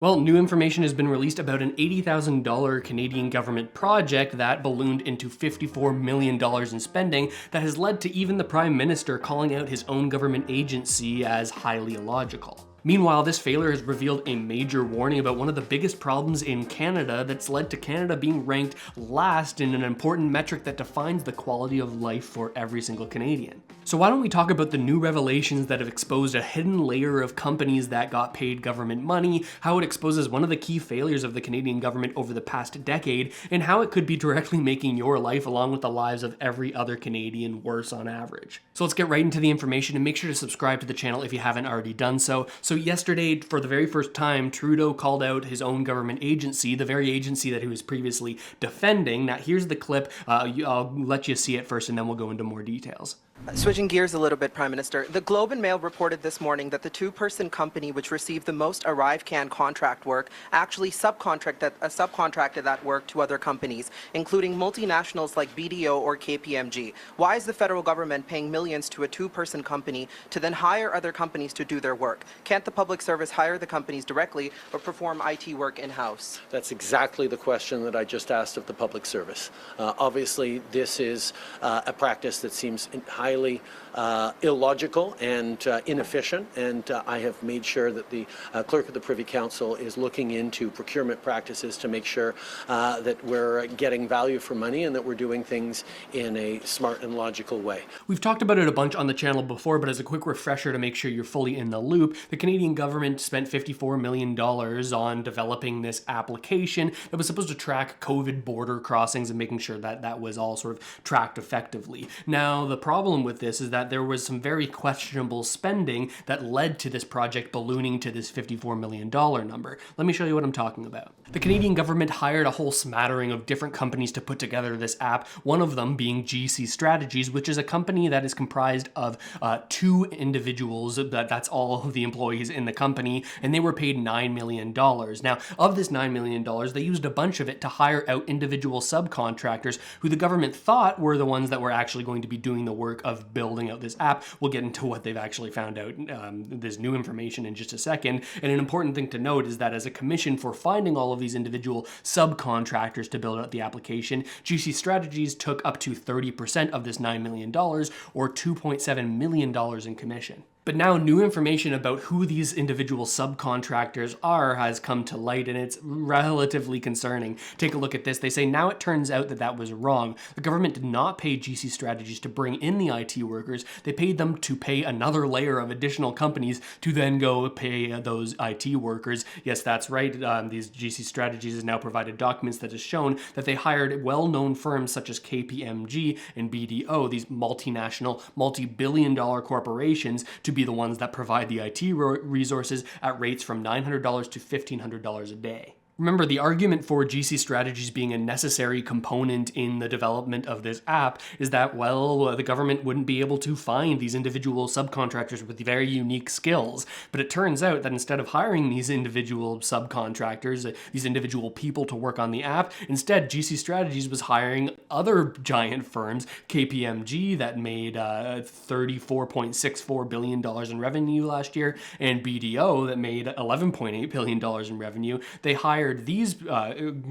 Well, new information has been released about an $80,000 Canadian government project that ballooned into $54 million in spending that has led to even the Prime Minister calling out his own government agency as highly illogical. Meanwhile, this failure has revealed a major warning about one of the biggest problems in Canada that's led to Canada being ranked last in an important metric that defines the quality of life for every single Canadian. So why don't we talk about the new revelations that have exposed a hidden layer of companies that got paid government money, how it exposes one of the key failures of the Canadian government over the past decade, and how it could be directly making your life along with the lives of every other Canadian worse on average. So let's get right into the information and make sure to subscribe to the channel if you haven't already done so. So yesterday, for the very first time, Trudeau called out his own government agency, the very agency that he was previously defending. Now here's the clip. I'll let you see it first and then we'll go into more details. Switching gears a little bit, Prime Minister, the Globe and Mail reported this morning that the two-person company which received the most ArriveCan contract work actually subcontracted that work to other companies, including multinationals like BDO or KPMG. Why is the federal government paying millions to a two-person company to then hire other companies to do their work? Can't the public service hire the companies directly or perform IT work in-house? That's exactly the question that I just asked of the public service. Obviously, this is a practice that seems highly illogical and inefficient, and I have made sure that the clerk of the Privy Council is looking into procurement practices to make sure that we're getting value for money and that we're doing things in a smart and logical way. We've talked about it a bunch on the channel before, but as a quick refresher to make sure you're fully in the loop, the Canadian government spent $54 million on developing this application that was supposed to track COVID border crossings and making sure that that was all sort of tracked effectively. Now, the problem with this is that there was some very questionable spending that led to this project ballooning to this $54 million number. Let me show you what I'm talking about. The Canadian government hired a whole smattering of different companies to put together this app, one of them being GC Strategies, which is a company that is comprised of two individuals, that's all of the employees in the company, and they were paid $9 million. Now, of this $9 million, they used a bunch of it to hire out individual subcontractors who the government thought were the ones that were actually going to be doing the work of building out this app. We'll get into what they've actually found out, this new information in just a second. And an important thing to note is that as a commission for finding all of these individual subcontractors to build out the application, GC Strategies took up to 30% of this $9 million or $2.7 million in commission. But now new information about who these individual subcontractors are has come to light, and it's relatively concerning. Take a look at this. They say now it turns out that that was wrong. The government did not pay GC Strategies to bring in the IT workers. They paid them to pay another layer of additional companies to then go pay those IT workers. Yes, that's right. These GC Strategies has now provided documents that has shown that they hired well-known firms such as KPMG and BDO, these multinational, multi-billion-dollar corporations, to be the ones that provide the IT resources at rates from $900 to $1,500 a day. Remember, the argument for GC Strategies being a necessary component in the development of this app is that, well, the government wouldn't be able to find these individual subcontractors with very unique skills. But it turns out that instead of hiring these individual subcontractors, these individual people to work on the app, instead GC Strategies was hiring other giant firms, KPMG that made $34.64 billion in revenue last year, and BDO that made $11.8 billion in revenue. They hired these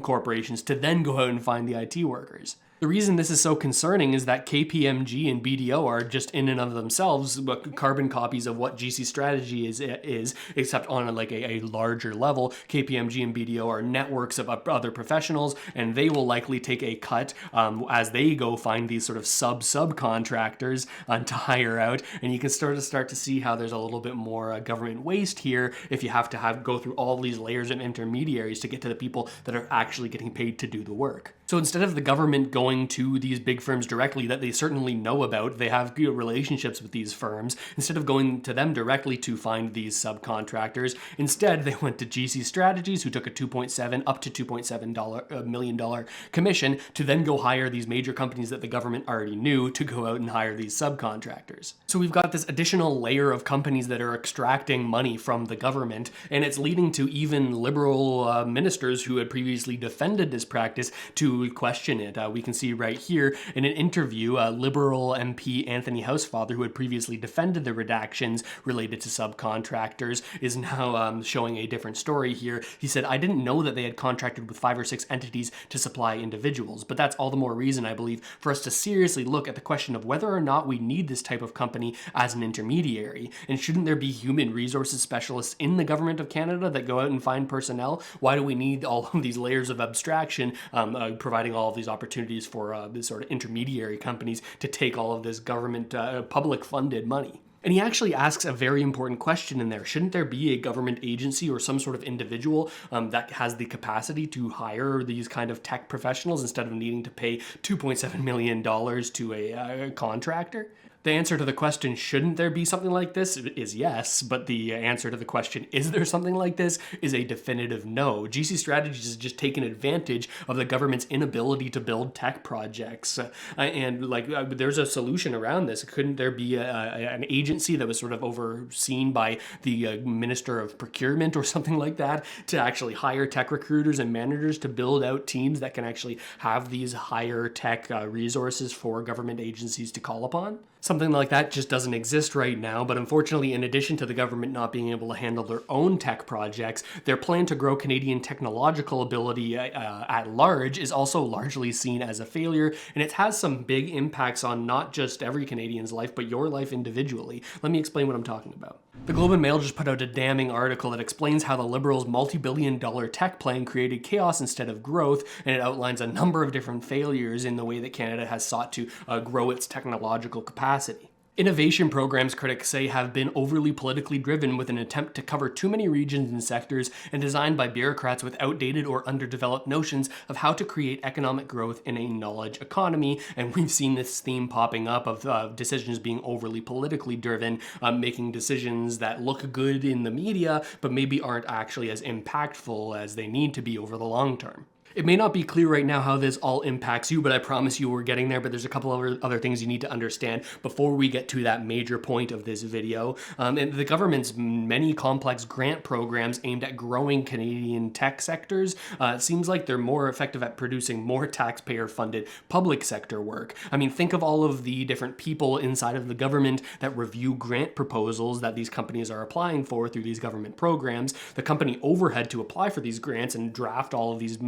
corporations to then go out and find the IT workers. The reason this is so concerning is that KPMG and BDO are just in and of themselves carbon copies of what GC Strategy is except on a larger level. KPMG and BDO are networks of other professionals, and they will likely take a cut as they go find these sort of subcontractors to hire out. And you can start to see how there's a little bit more government waste here if you have to go through all these layers of intermediaries to get to the people that are actually getting paid to do the work. So instead of the government going to these big firms directly that they certainly know about, they have good relationships with these firms, instead of going to them directly to find these subcontractors, instead they went to GC Strategies, who took a up to $2.7 million commission to then go hire these major companies that the government already knew to go out and hire these subcontractors. So we've got this additional layer of companies that are extracting money from the government, and it's leading to even liberal ministers who had previously defended this practice to question it. We can see right here, in an interview, Liberal MP Anthony Housefather, who had previously defended the redactions related to subcontractors, is now showing a different story here. He said, "I didn't know that they had contracted with 5 or 6 entities to supply individuals, but that's all the more reason, I believe, for us to seriously look at the question of whether or not we need this type of company as an intermediary. And shouldn't there be human resources specialists in the government of Canada that go out and find personnel? Why do we need all of these layers of abstraction, providing all of these opportunities for these sort of intermediary companies to take all of this government public-funded money?" And he actually asks a very important question in there. Shouldn't there be a government agency or some sort of individual that has the capacity to hire these kind of tech professionals instead of needing to pay $2.7 million to a contractor? The answer to the question, shouldn't there be something like this, is yes, but the answer to the question, is there something like this, is a definitive no. GC Strategies has just taken advantage of the government's inability to build tech projects. There's a solution around this. Couldn't there be an agency that was sort of overseen by the Minister of Procurement or something like that to actually hire tech recruiters and managers to build out teams that can actually have these higher tech resources for government agencies to call upon? Something like that just doesn't exist right now, but unfortunately, in addition to the government not being able to handle their own tech projects, their plan to grow Canadian technological ability at large is also largely seen as a failure, and it has some big impacts on not just every Canadian's life, but your life individually. Let me explain what I'm talking about. The Globe and Mail just put out a damning article that explains how the Liberals' multi-billion-dollar tech plan created chaos instead of growth, and it outlines a number of different failures in the way that Canada has sought to grow its technological capacity. Innovation programs, critics say, have been overly politically driven with an attempt to cover too many regions and sectors and designed by bureaucrats with outdated or underdeveloped notions of how to create economic growth in a knowledge economy. And we've seen this theme popping up of decisions being overly politically driven, making decisions that look good in the media, but maybe aren't actually as impactful as they need to be over the long term. It may not be clear right now how this all impacts you, but I promise you we're getting there. But there's a couple of other things you need to understand before we get to that major point of this video. And the government's many complex grant programs aimed at growing Canadian tech sectors seems like they're more effective at producing more taxpayer-funded public sector work. I mean, think of all of the different people inside of the government that review grant proposals that these companies are applying for through these government programs. The company overhead to apply for these grants and draft all of these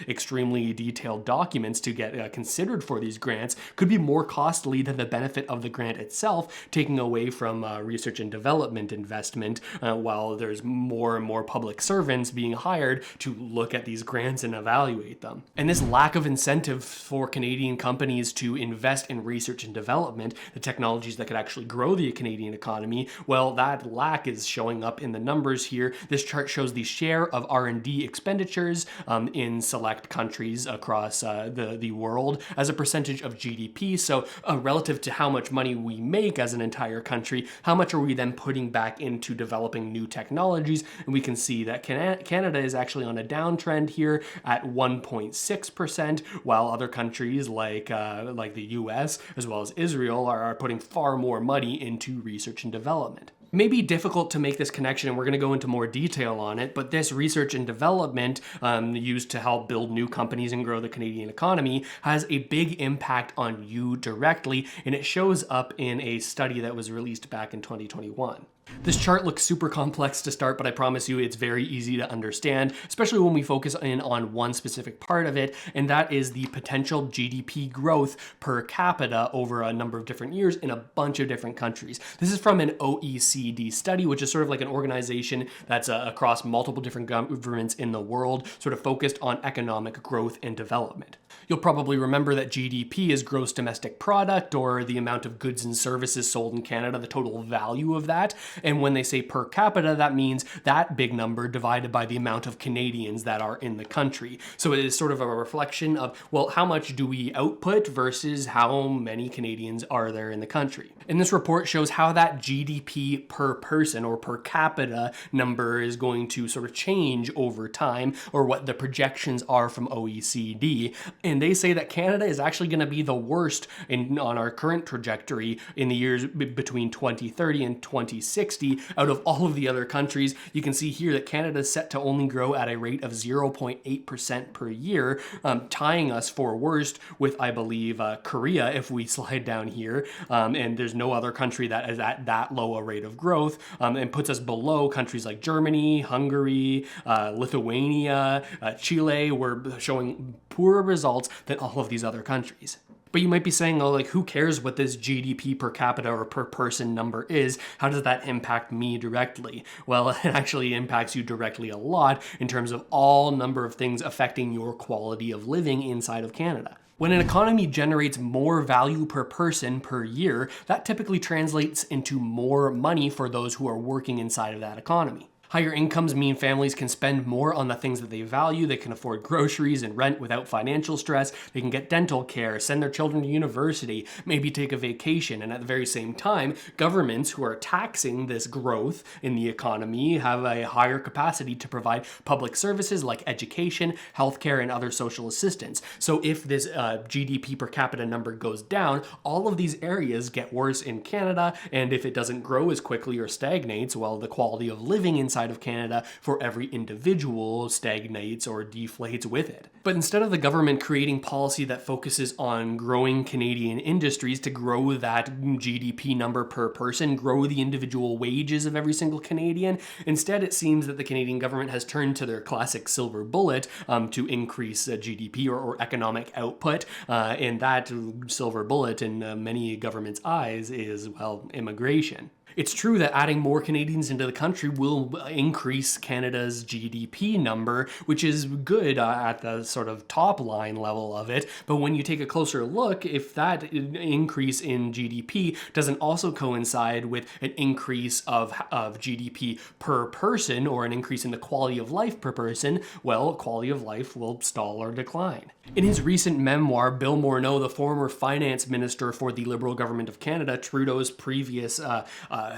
extremely detailed documents to get considered for these grants could be more costly than the benefit of the grant itself, taking away from research and development investment while there's more and more public servants being hired to look at these grants and evaluate them. And this lack of incentive for Canadian companies to invest in research and development, the technologies that could actually grow the Canadian economy, well, that lack is showing up in the numbers here. This chart shows the share of R&D expenditures in select countries across the world as a percentage of GDP. So relative to how much money we make as an entire country, how much are we then putting back into developing new technologies? And we can see that Canada is actually on a downtrend here at 1.6%, while other countries like the US as well as Israel are putting far more money into research and development. It may be difficult to make this connection, and we're going to go into more detail on it, but this research and development used to help build new companies and grow the Canadian economy has a big impact on you directly, and it shows up in a study that was released back in 2021. This chart looks super complex to start, but I promise you it's very easy to understand, especially when we focus in on one specific part of it, and that is the potential GDP growth per capita over a number of different years in a bunch of different countries. This is from an OECD study, which is sort of like an organization that's across multiple different governments in the world, sort of focused on economic growth and development. You'll probably remember that GDP is gross domestic product, or the amount of goods and services sold in Canada, the total value of that. And when they say per capita, that means that big number divided by the amount of Canadians that are in the country. So it is sort of a reflection of, well, how much do we output versus how many Canadians are there in the country? And this report shows how that GDP per person or per capita number is going to sort of change over time, or what the projections are from OECD. And they say that Canada is actually going to be the worst on our current trajectory in the years between 2030 and 2060. 60 out of all of the other countries. You can see here that Canada is set to only grow at a rate of 0.8% per year, tying us for worst with, I believe, Korea if we slide down here. And there's no other country that is at that low a rate of growth, and puts us below countries like Germany, Hungary, Lithuania, Chile. We're showing poorer results than all of these other countries. But you might be saying, oh, like, who cares what this GDP per capita or per person number is? How does that impact me directly? Well, it actually impacts you directly a lot in terms of all number of things affecting your quality of living inside of Canada. When an economy generates more value per person per year, that typically translates into more money for those who are working inside of that economy. Higher incomes mean families can spend more on the things that they value. They can afford groceries and rent without financial stress. They can get dental care, send their children to university, maybe take a vacation. And at the very same time, governments who are taxing this growth in the economy have a higher capacity to provide public services like education, healthcare, and other social assistance. So if this GDP per capita number goes down, all of these areas get worse in Canada. And if it doesn't grow as quickly or stagnates, well, the quality of living inside of Canada for every individual stagnates or deflates with it. But instead of the government creating policy that focuses on growing Canadian industries to grow that GDP number per person, grow the individual wages of every single Canadian, instead it seems that the Canadian government has turned to their classic silver bullet to increase GDP or economic output. And that silver bullet in many governments' eyes is, well, immigration. It's true that adding more Canadians into the country will increase Canada's GDP number, which is good at the sort of top line level of it. But when you take a closer look, if that increase in GDP doesn't also coincide with an increase of GDP per person or an increase in the quality of life per person, well, quality of life will stall or decline. In his recent memoir, Bill Morneau, the former finance minister for the Liberal government of Canada, Trudeau's previous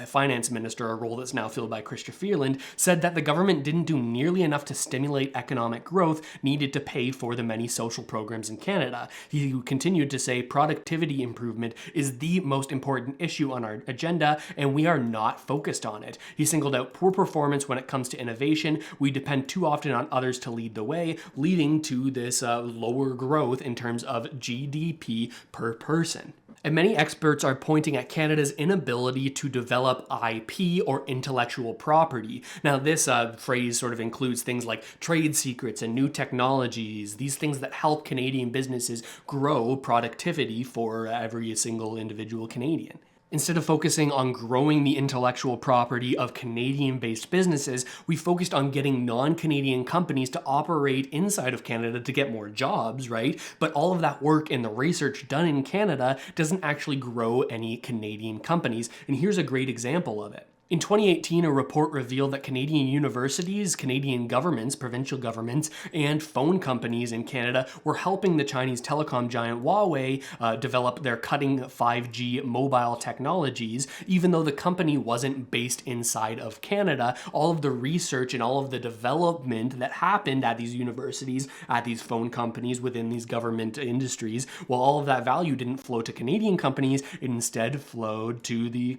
finance minister, a role that's now filled by Chrystia Freeland, said that the government didn't do nearly enough to stimulate economic growth needed to pay for the many social programs in Canada. He continued to say productivity improvement is the most important issue on our agenda, and we are not focused on it. He singled out poor performance when it comes to innovation. We depend too often on others to lead the way, leading to this lower growth in terms of GDP per person. And many experts are pointing at Canada's inability to develop IP or intellectual property. Now, this phrase sort of includes things like trade secrets and new technologies, these things that help Canadian businesses grow productivity for every single individual Canadian. Instead of focusing on growing the intellectual property of Canadian-based businesses, we focused on getting non-Canadian companies to operate inside of Canada to get more jobs, right? But all of that work and the research done in Canada doesn't actually grow any Canadian companies. And here's a great example of it. In 2018, a report revealed that Canadian universities, Canadian governments, provincial governments, and phone companies in Canada were helping the Chinese telecom giant Huawei develop their cutting 5G mobile technologies, even though the company wasn't based inside of Canada. All of the research and all of the development that happened at these universities, at these phone companies, within these government industries, well, all of that value didn't flow to Canadian companies. It instead flowed to the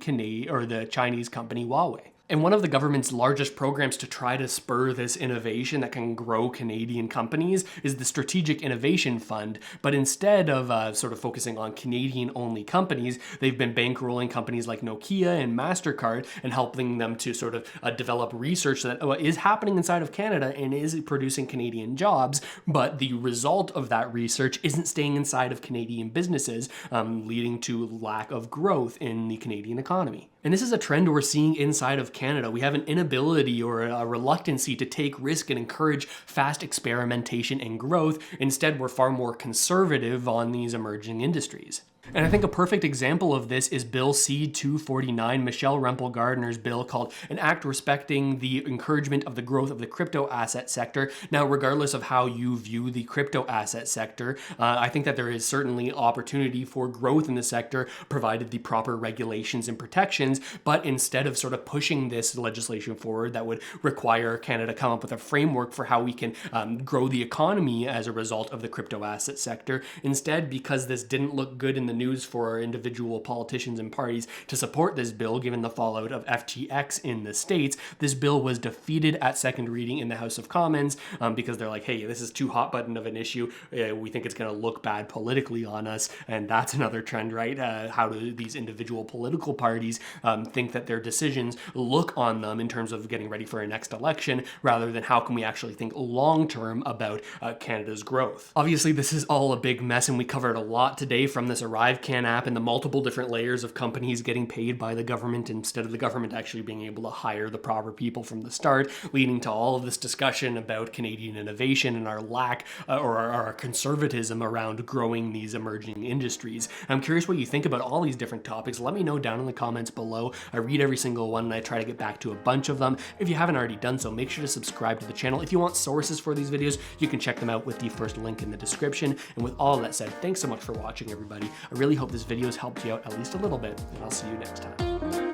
Chinese company Huawei. And one of the government's largest programs to try to spur this innovation that can grow Canadian companies is the Strategic Innovation Fund. But instead of sort of focusing on Canadian-only companies, they've been bankrolling companies like Nokia and MasterCard and helping them to sort of develop research that is happening inside of Canada and is producing Canadian jobs. But the result of that research isn't staying inside of Canadian businesses, leading to lack of growth in the Canadian economy. And this is a trend we're seeing inside of Canada. We have an inability or a reluctancy to take risk and encourage fast experimentation and growth. Instead, we're far more conservative on these emerging industries. And I think a perfect example of this is Bill C-249, Michelle Rempel Gardner's bill called An Act Respecting the Encouragement of the Growth of the Crypto Asset Sector. Now, regardless of how you view the crypto asset sector, I think that there is certainly opportunity for growth in the sector, provided the proper regulations and protections. But instead of sort of pushing this legislation forward that would require Canada come up with a framework for how we can grow the economy as a result of the crypto asset sector, instead, because this didn't look good in the news for individual politicians and parties to support this bill, given the fallout of FTX in the States. This bill was defeated at second reading in the House of Commons because they're like, hey, this is too hot button of an issue. We think it's going to look bad politically on us. And that's another trend, right? How do these individual political parties think that their decisions look on them in terms of getting ready for a next election, rather than how can we actually think long-term about Canada's growth. Obviously, this is all a big mess, and we covered a lot today, from this ArriveCan app and the multiple different layers of companies getting paid by the government instead of the government actually being able to hire the proper people from the start, leading to all of this discussion about Canadian innovation and our lack or our conservatism around growing these emerging industries. I'm curious what you think about all these different topics. Let me know down in the comments below. I read every single one and I try to get back to a bunch of them. If you haven't already done so, make sure to subscribe to the channel. If you want sources for these videos, you can check them out with the first link in the description. And with all that said, thanks so much for watching, everybody. I really hope this video has helped you out at least a little bit, and I'll see you next time.